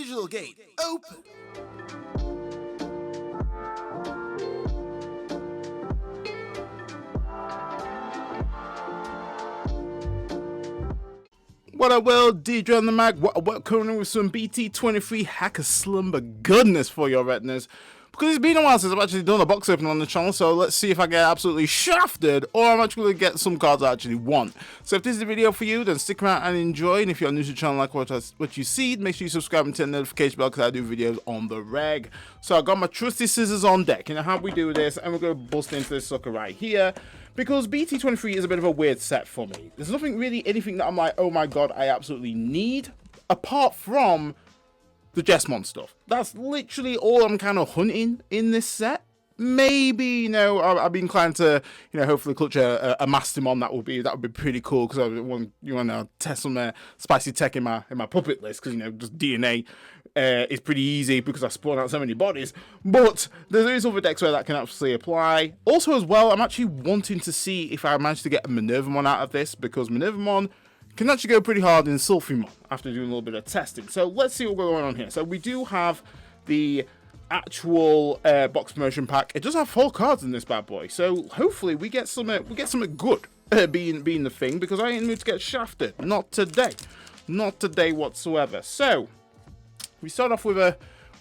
Digital gate open. What I will, DJ on the mag, what coming with some BT23 Hackers Slumber goodness for your retinas. Because it's been a while since I've actually done a box opening on the channel, so let's see if I get absolutely shafted or I'm actually going to get some cards I actually want. So if this is the video for you, then stick around and enjoy. And if you're new to the channel, like what you see, make sure you subscribe and turn the notification bell because I do videos on the reg. So I got my trusty scissors on deck. You know how we do this, and we're going to bust into this sucker right here. Because BT23 is a bit of a weird set for me. There's nothing really, anything that I'm like, oh my god, I absolutely need, apart from the Digimon stuff. That's literally all I'm kind of hunting in this set. Maybe, you know, I'd be inclined to, you know, hopefully clutch a Mastimon. That would be pretty cool because I want to test some spicy tech in my puppet list because, you know, just DNA is pretty easy because I spawn out so many bodies. But there is other decks where that can actually apply. Also, as well, I'm actually wanting to see if I manage to get a Minervamon out of this because Minervamon can actually go pretty hard in Sulfimon after doing a little bit of testing. So let's see what's going on here. So we do have the actual box promotion pack. It does have 4 cards in this bad boy. So hopefully we get something good being the thing because I ain't in the mood to get shafted. Not today. Not today whatsoever. So we start off with a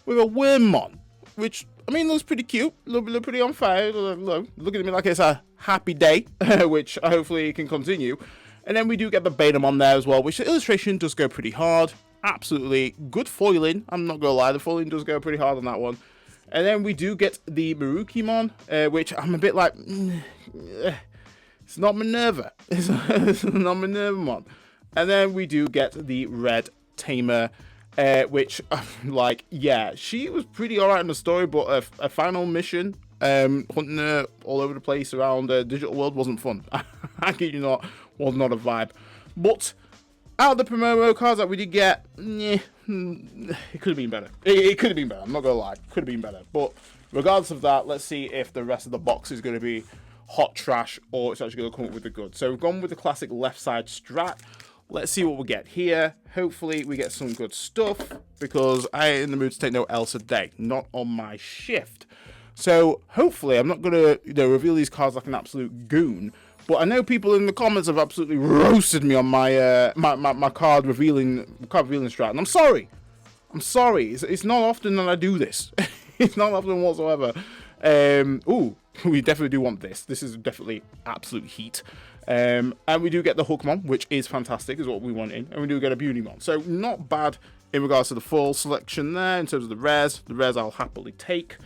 Wormmon, which I mean looks pretty cute. Look pretty on fire. Looking at me like it's a happy day, which hopefully can continue. And then we do get the Betamon there as well, which the illustration does go pretty hard. Absolutely good foiling. I'm not gonna lie, the foiling does go pretty hard on that one. And then we do get the Marukimon, which I'm a bit like, it's not Minerva. It's not Minervamon. And then we do get the Red Tamer, which, like, yeah, she was pretty alright in the story, but a final mission, hunting her all over the place around the digital world wasn't fun. I kid you not, was not a vibe. But out of the promo cards that we did get, it could have been better. It could have been better, I'm not gonna lie, could have been better. But regardless of that, let's see if the rest of the box is going to be hot trash or it's actually going to come up with the good. So we've gone with the classic left side strat. Let's see what we get here. Hopefully we get some good stuff because I ain't in the mood to take no L today, not on my shift. So hopefully I'm not going to, you know, reveal these cards like an absolute goon. But I know people in the comments have absolutely roasted me on my my card revealing strat, and I'm sorry. I'm sorry. It's not often that I do this. It's not often whatsoever. Ooh, we definitely do want this. This is definitely absolute heat. And we do get the Hookmon, which is fantastic, is what we want in, and we do get a Beautymon. So not bad in regards to the full selection there in terms of the rares. The rares I'll happily take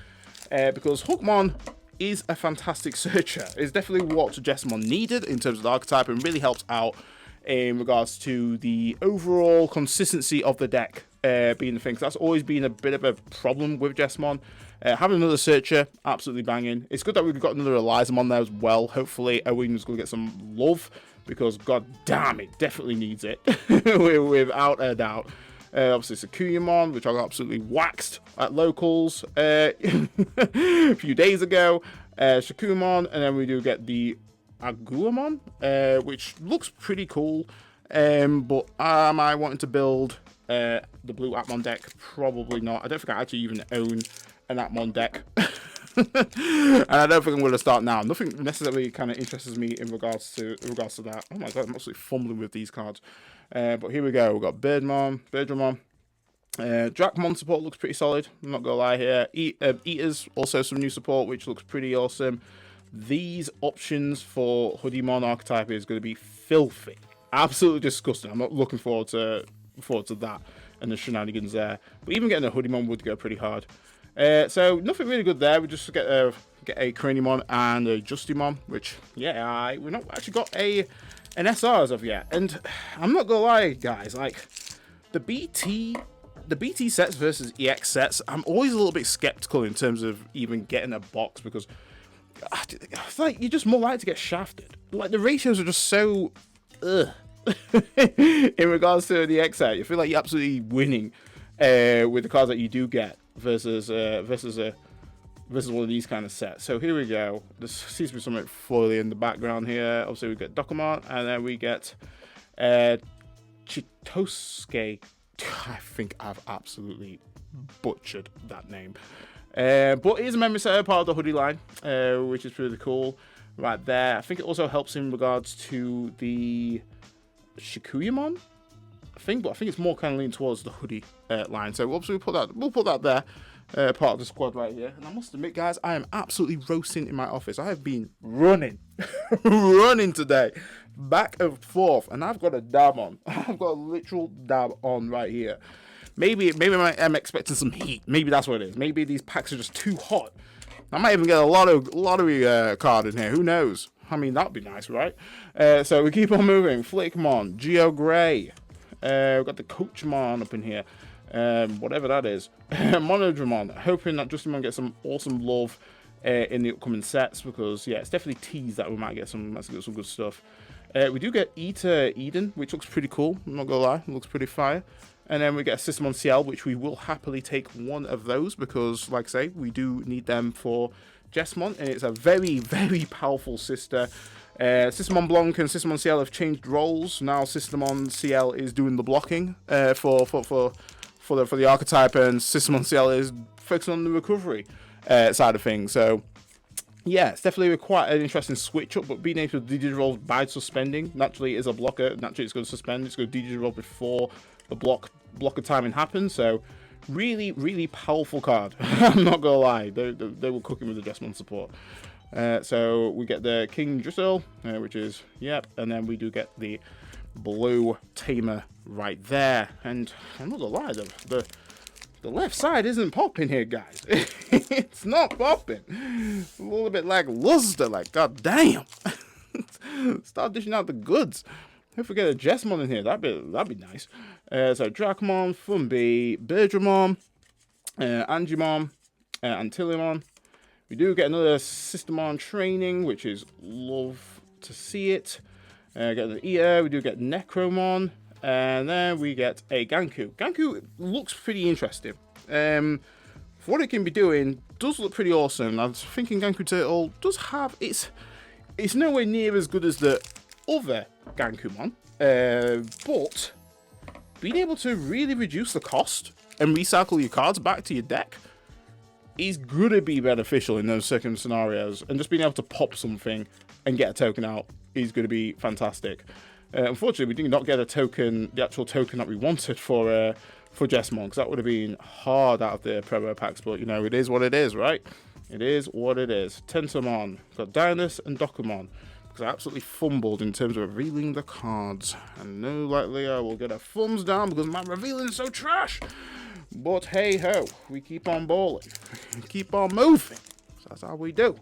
because Hookmon is a fantastic searcher. It's definitely what Digimon needed in terms of the archetype and really helps out in regards to the overall consistency of the deck being the thing. So that's always been a bit of a problem with Digimon. Having another searcher, absolutely banging. It's good that we've got another Elizamon there as well. Hopefully Owen's going to get some love because god damn it, definitely needs it without a doubt. Obviously Sakuyamon, which I got absolutely waxed at locals a few days ago. Shakumon, and then we do get the Aguamon, which looks pretty cool. But am I wanting to build the blue Atmon deck? Probably not. I don't think I actually even own an Atmon deck. And I don't think I'm going to start now. Nothing necessarily kind of interests me in regards to that. Oh my god, I'm absolutely fumbling with these cards. But here we go. We've got Birdramon. Dracmon support looks pretty solid. I'm not going to lie here. Eaters, also some new support, which looks pretty awesome. These options for Hoodymon archetype is going to be filthy. Absolutely disgusting. I'm not looking forward to that and the shenanigans there. But even getting a Hoodymon would go pretty hard. So nothing really good there. We just get a Craniumon and a Justimon, which, yeah, we've not actually got an SR as of yet. And I'm not gonna lie, guys, like the BT sets versus EX sets, I'm always a little bit skeptical in terms of even getting a box because it's like you're just more likely to get shafted. Like the ratios are just so in regards to the EX set. You feel like you're absolutely winning with the cards that you do get versus one of these kind of sets. So here we go. There seems to be something foily in the background here. Obviously we get Dokomon, and then we get Chitosuke I think I've absolutely butchered that name. But it is a memory setter, part of the hoodie line, which is really cool right there. I think it also helps in regards to the Shikuyamon, but I think it's more kind of leaning towards the hoodie line. So obviously we'll put that there, part of the squad right here. And I must admit, guys, I am absolutely roasting in my office. I have been running, running today, back and forth, and I've got a dab on. I've got a literal dab on right here. Maybe I'm expecting some heat. Maybe that's what it is. Maybe these packs are just too hot. I might even get a lottery card in here. Who knows? I mean, that'd be nice, right? So we keep on moving. Flickmon, Geo Grey. We've got the Coachmon up in here. Whatever that is. Monodramon. Hoping that Justimon gets some awesome love in the upcoming sets, because, yeah, it's definitely teased that we might get some good stuff. We do get Eater Eden, which looks pretty cool. I'm not going to lie. It looks pretty fire. And then we get a Systemon CL, which we will happily take one of those because, like I say, we do need them for Jesmon. And it's a very, very powerful sister. Systemon Blanc and Systemon CL have changed roles. Now Systemon CL is doing the blocking for the archetype, and Systemon CL is focusing on the recovery side of things. So, yeah, it's definitely quite an interesting switch up, but being able to Digivolve by suspending, naturally is a blocker. Naturally, it's going to suspend. It's going to Digivolve before the blocker timing happens. So, really, really powerful card. I'm not going to lie. They were cooking with the Jesmon support. So, we get the King Drizzle, which is, yep, and then we do get the blue Tamer right there. And I'm not going to lie, the left side isn't popping here, guys. It's not popping. It's a little bit lackluster, like, god damn. Start dishing out the goods. If we get a Jesmon in here, that'd be nice. So Dracmon, Fumbi, Birdramon, Angimon, Antilimon. We do get another Systemon training, which is love to see it. Get the Eater, we do get Necromon. And then we get a Ganku. Ganku looks pretty interesting. For what it can be doing, does look pretty awesome. I was thinking Ganku Turtle does have it's nowhere near as good as the other Gankumon, but being able to really reduce the cost and recycle your cards back to your deck is gonna be beneficial in those certain scenarios. And just being able to pop something and get a token out is gonna be fantastic. Unfortunately, we did not get the actual token that we wanted for Jesmon, because that would have been hard out of the promo packs. But, you know, it is what it is, right? It is what it is. Tentomon, got Dynus and Dokumon, because I absolutely fumbled in terms of revealing the cards. And no likely I will get a thumbs down because my revealing is so trash. But hey-ho, we keep on balling. We keep on moving. So that's how we do.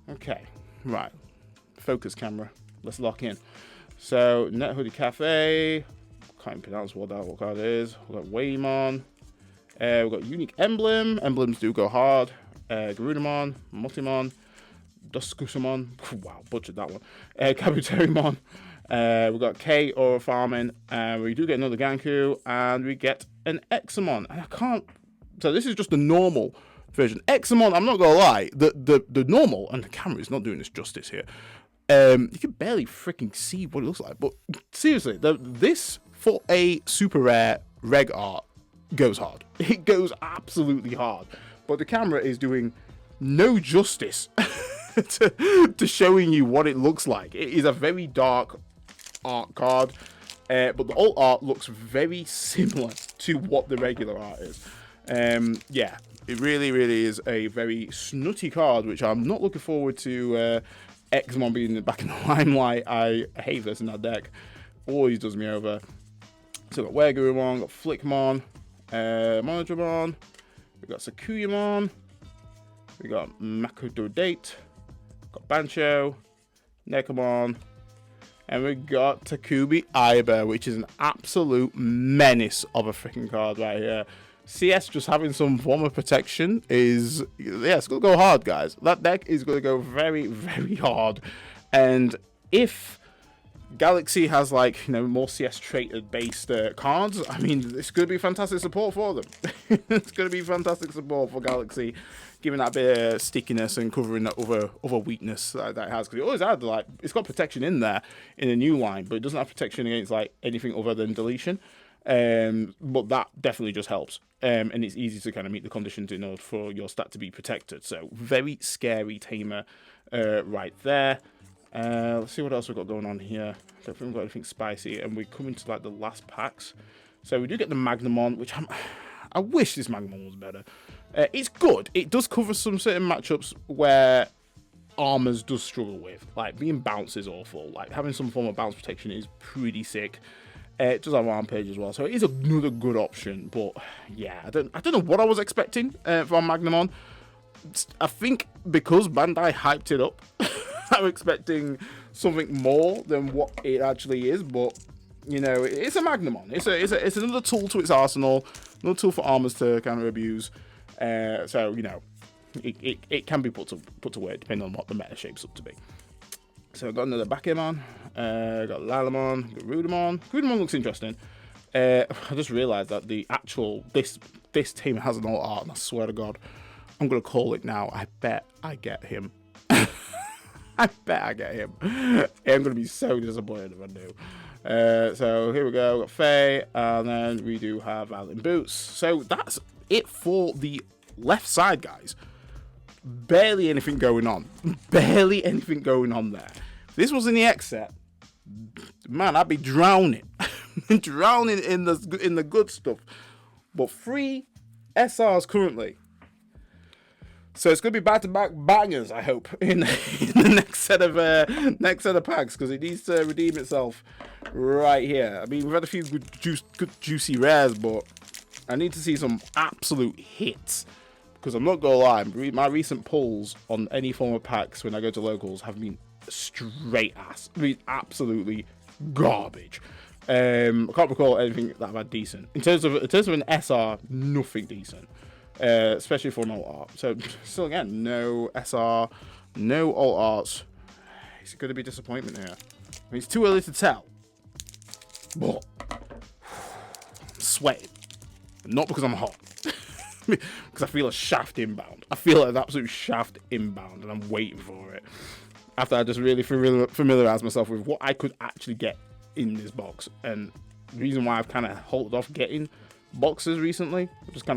Okay, right. Focus camera. Let's lock in. So, Net Hoodie Cafe, can't even pronounce what card is. We've got Waymon, we've got Unique Emblem, emblems do go hard, Garudamon, Multimon, Duskusamon, wow, butchered that one, Kabuterimon, we've got K or Farming, and we do get another Ganku, and we get an Examon, and I can't, so this is just the normal version. Examon, I'm not gonna lie, the normal, and the camera is not doing this justice here. You can barely freaking see what it looks like, but seriously, this for a super rare reg art goes hard. It goes absolutely hard, but the camera is doing no justice to showing you what it looks like. It is a very dark art card, but the alt art looks very similar to what the regular art is. Yeah, it really is a very snutty card, which I'm not looking forward to. Examon being back in the limelight. I hate this in that deck. Always does me over. So we've got Wergurumon, got Flickmon, Monodramon, we've got Sakuyamon, we got Makododate, got Bancho, Necromon, and we got Takubi Aiba, which is an absolute menace of a freaking card right here. CS just having some form of protection is, yeah, it's going to go hard, guys. That deck is going to go very, very hard. And if Galaxy has, like, you know, more CS trait based cards, I mean, it's going to be fantastic support for them. It's going to be fantastic support for Galaxy, giving that bit of stickiness and covering that other weakness that it has. Because it always had, like, it's got protection in there in a new line, but it doesn't have protection against, like, anything other than deletion. But that definitely just helps. And it's easy to kind of meet the conditions in order for your stat to be protected. So very scary tamer right there. Let's see what else we've got going on here. I don't think we've got anything spicy. And we're coming to like the last packs. So we do get the Magnamon, which I wish this Magnamon was better. It's good. It does cover some certain matchups where Armors does struggle with. Like being bounce is awful. Like having some form of bounce protection is pretty sick. It does have Rampage as well, so it is another good option. But yeah, I don't know what I was expecting from Magnamon. I think because Bandai hyped it up, I'm expecting something more than what it actually is. But you know, it's a Magnamon. It's another tool to its arsenal, another tool for Armors to kind of abuse. So you know, it can be put to work depending on what the meta shapes up to be. So I've got another Bakemon, got Lalamon, got Rudamon. Rudamon looks interesting. I just realised that the actual, this team has an alt art, and I swear to God, I'm going to call it now. I bet I get him. I bet I get him. I'm going to be so disappointed if I do. So here we go, we've got Faye, and then we do have Violin Boots. So that's it for the left side, guys. Barely anything going on. Barely anything going on there. If this was in the X set, man, I'd be drowning. Drowning in the good stuff. But 3 SRs currently. So it's going to be back-to-back bangers, I hope, in the next set of packs, because it needs to redeem itself right here. I mean, we've had a few good juicy rares, but I need to see some absolute hits. Because I'm not going to lie, my recent pulls on any form of packs when I go to locals have been straight ass. I mean, absolutely garbage. I can't recall anything that I've had decent. In terms of an SR, nothing decent. Especially for an alt art. So, still again, no SR, no alt arts. It's going to be a disappointment here. I mean, it's too early to tell. But, I'm sweating. Not because I'm hot. Because I feel a shaft inbound. I feel an absolute shaft inbound, and I'm waiting for it. After I just really familiarise myself with what I could actually get in this box. And the reason why I've kind of halted off getting boxes recently, just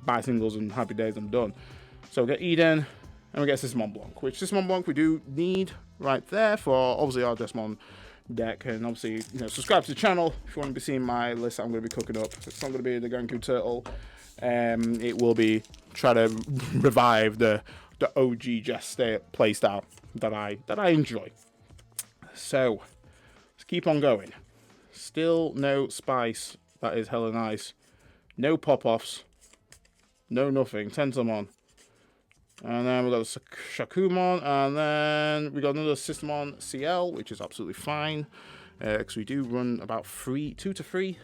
buy singles and happy days, I'm done. So we get Eden, and we get System Blanc, which System Blanc we do need right there for obviously our Dressmon deck, and obviously subscribe to the channel if you want to be seeing my list that I'm going to be cooking up. It's not going to be the Ganku Turtle. It will be try to revive the OG Jest playstyle that I enjoy. So let's keep on going. Still no spice. That is hella nice. No pop-offs. No nothing. Tentomon. And then we got the Shakumon, and then we got another Systemon CL, which is absolutely fine, because we do run about 2 to 3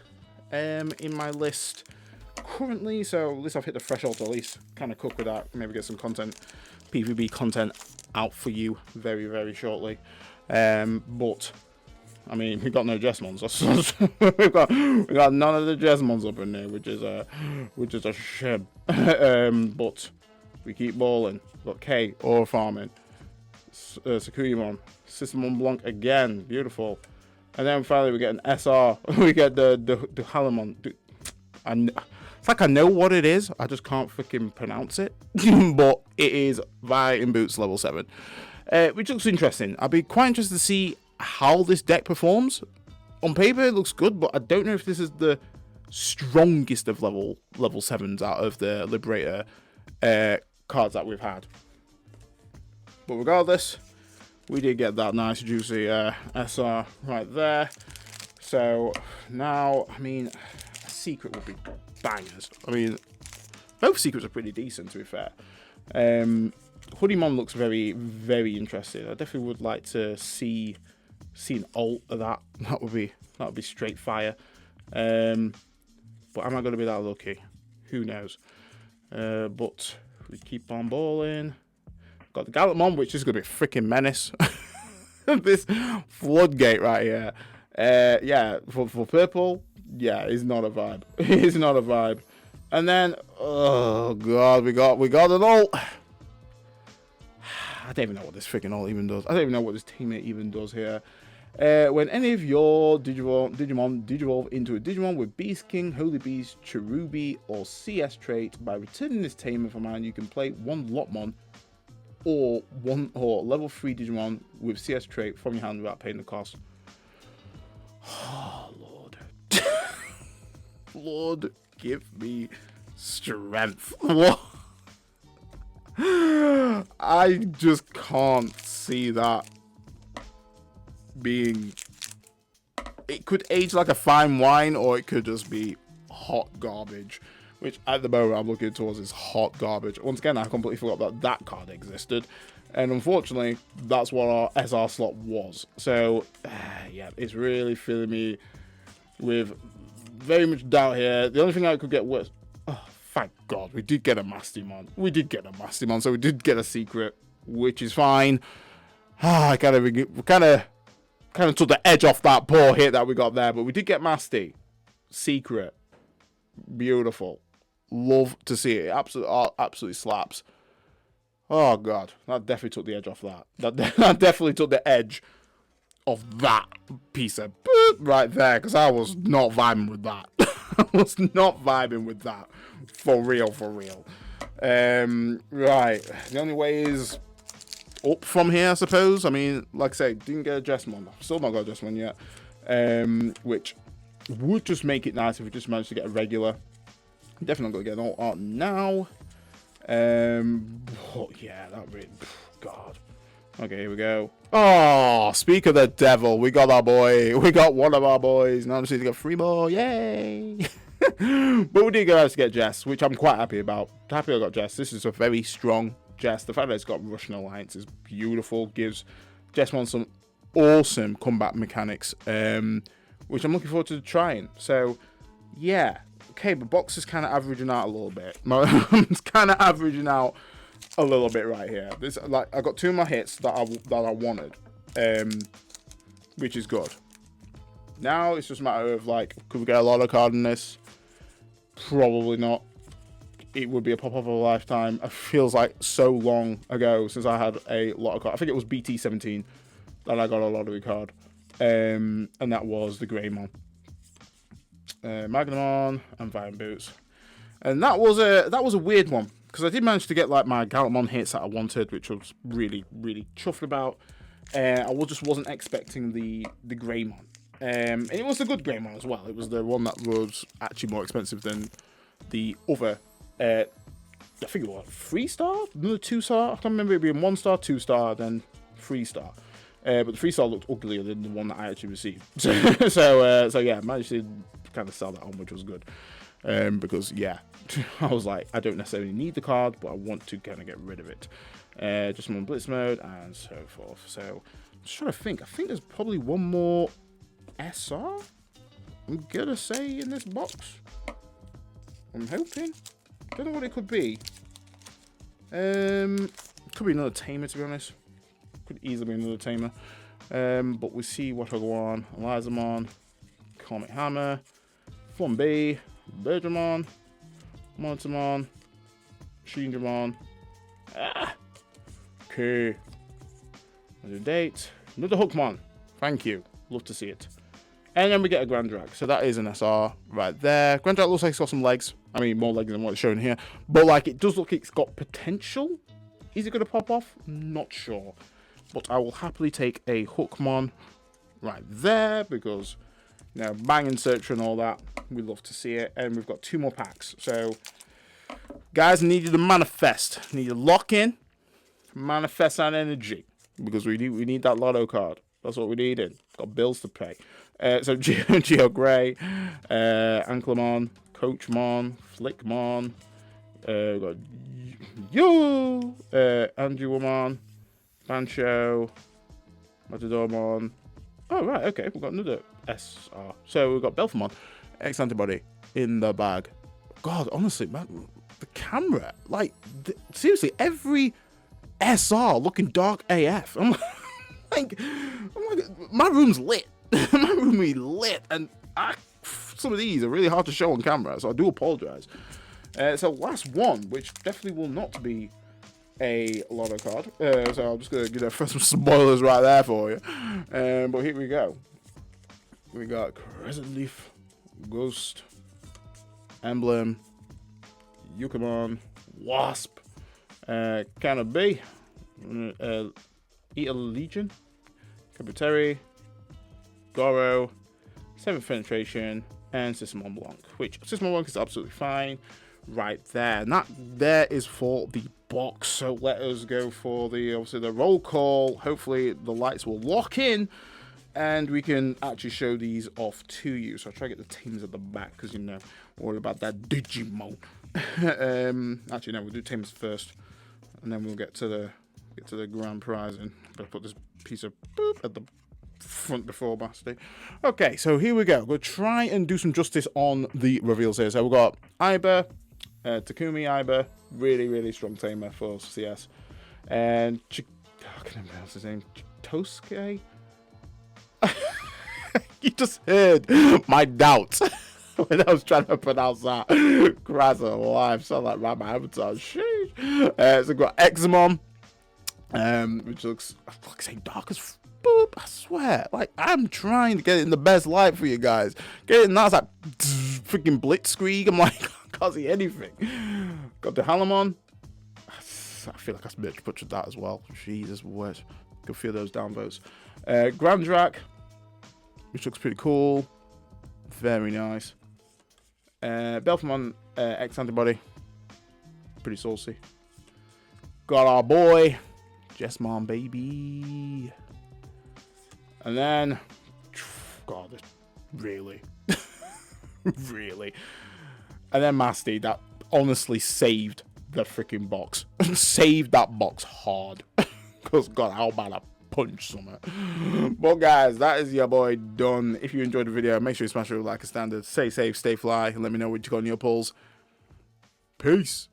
in my list currently, so at least I've hit the threshold to at least kind of cook with that, maybe get some content, PvP content out for you very, very shortly. But I mean, we've got no Jesmons. we've got none of the Jesmons up in there, which is a shame. But we keep balling. We've got K, Ore Farming, Sakuyamon, System Blanc again, beautiful. And then finally we get an SR. We get the Halamon. It's like I know what it is, I just can't freaking pronounce it. But it is Violin Boots level 7, which looks interesting. I'd be quite interested to see how this deck performs. On paper it looks good, but I don't know if this is the strongest of level 7s out of the Liberator cards that we've had. But regardless, we did get that nice juicy SR right there. So now, I mean, a secret would be bangers. I mean, both secrets are pretty decent, to be fair. Hoodiemon looks very, very interesting. I definitely would like to see an alt of that. That would be straight fire. But am I going to be that lucky? Who knows? But we keep on balling. Got the Gallantmon, which is going to be a freaking menace. This floodgate right here. Yeah, for purple, yeah, it's not a vibe. It's not a vibe. And then, oh god, we got an ult. I don't even know what this freaking ult even does. I don't even know what this teammate even does here. When any of your Digimon digivolve into a Digimon with Beast King, Holy Beast, Cherubi, or CS trait, by returning this tamer from hand, you can play one Lotmon or level 3 Digimon with CS trait from your hand without paying the cost. Oh, Lord. Lord, give me strength. What? I just can't see that being... It could age like a fine wine, or it could just be hot garbage, which at the moment I'm looking towards is hot garbage. Once again, I completely forgot that card existed, and unfortunately that's what our SR slot was. So yeah, it's really filling me with very much doubt here. The only thing I could get worse, oh thank God, we did get a Mastimon. So we did get a secret, which is fine. I kind of took the edge off that poor hit that we got there, but we did get Masty. Secret. Beautiful. Love to see it. Absolutely slaps. Oh, God. That definitely took the edge off that. That definitely took the edge of that piece of right there, because I was not vibing with that. I was not vibing with that. For real, for real. Right. The only way is up from here, I suppose. I mean, like I say, didn't get a Jessamon. Still not got a Jessamon yet. Which would just make it nice if we just managed to get a regular. Definitely not going to get an alt art now. But yeah, that really... God. Okay, here we go. Oh, speak of the devil. We got our boy. We got one of our boys. Now I just need to get 3 more. Yay! But we did go out to get Jess, which I'm quite happy about. Happy I got Jess. This is a very strong Jess. The fact that it's got Russian Alliance is beautiful. Gives Jessmon some awesome combat mechanics, which I'm looking forward to trying. So, yeah. Okay, but box is kind of averaging out a little bit. It's kind of averaging out a little bit right here. This, like, I got 2 of my hits that I wanted, which is good. Now it's just a matter of, like, could we get a lot of card in this? Probably not. It would be a pop of a lifetime. It feels like so long ago since I had a lot of cards. I think it was BT17 that I got a lottery card, and that was the Greymon, Magnamon, and Vine Boots. And that was a weird one, because I did manage to get like my Gallantmon hits that I wanted, which I was really, really chuffed about. I just wasn't expecting the Greymon. And it was a good Greymon as well. It was the one that was actually more expensive than the other. I think it was 3-star, another 2-star. I can't remember it being 1-star, 2-star, then 3-star. But the 3-star looked uglier than the one that I actually received. So yeah, I managed to kind of sell that on, which was good. Because yeah, I was like, I don't necessarily need the card, but I want to kind of get rid of it. Just on Blitz mode and so forth. So I'm just trying to think. I think there's probably one more SR, I'm gonna say, in this box. I'm hoping. Don't know what it could be. Could be another tamer, to be honest. Could easily be another tamer. But we see what will go on. Elizamon, Comet Hammer, Flumby, Bergermon, Montamon, Shinjamon. Okay. Another date. Another Hookmon. Thank you. Love to see it. And then we get a Grand Drag. So that is an SR right there. Grand Drag looks like it's got some legs. I mean, more legs than what it's shown here. But, like, it does look like it's got potential. Is it going to pop off? Not sure. But I will happily take a Hookmon right there because, you know, banging search and all that. We love to see it. And we've got 2 more packs. So, guys, need you to manifest. Need to lock in. Manifest that energy. Because we need that lotto card. That's what we needed. Got bills to pay. So Geo Grey, Anklemon, Coachmon, Flickmon, we've got Anduamon, Bancho, Matadormon. Oh, right, okay, we've got another SR. So we've got Belfamon, X-Antibody in the bag. God, honestly, man, the camera, like, seriously, every SR looking dark AF. I'm like, my room's lit. My room is lit, and some of these are really hard to show on camera, so I do apologize. So last one, which definitely will not be a Lotto card. So I'm just going to throw some spoilers right there for you. But here we go. We got Crescent Leaf, Ghost, Emblem, Yukamon, Wasp, Can of B, Eater Legion, Caputeri, Goro, 7th Penetration, and System Blanc, which System Blanc is absolutely fine right there. And that there is for the box. So let us go for the obviously the roll call. Hopefully the lights will lock in and we can actually show these off to you. So I'll try to get the teams at the back because you know we're worried about that Digimon. Actually no, we'll do teams first and then we'll get to the grand prize. And better put this piece of boop at the front before Basti. Okay, so here we go. We'll try and do some justice on the reveals here. So we've got Iba, Takumi Iba, really strong tamer for CS, and how can I pronounce his name? Tosuke. You just heard my doubts when I was trying to pronounce that. Christ alive, sound like Rabbi Avatar. Sheesh. So we've got Examon, which looks like say dark as boop. I swear, like I'm trying to get it in the best light for you guys. Get it in that's like freaking blitzkrieg. I'm like I can't see anything. Got the Halamon. I feel like I bitch butchered that as well. Jesus, what? Can feel those downvotes. Grandrak, which looks pretty cool. Very nice. Belfamon X Antibody. Pretty saucy. Got our boy, Jessmon, baby. And then, God, really. Really. And then Masty, that honestly saved the freaking box. Saved that box hard. Because, God, how about I punch something. But, guys, that is your boy done. If you enjoyed the video, make sure you smash it like a standard. Stay safe, stay fly, and let me know what you got on your pulls. Peace.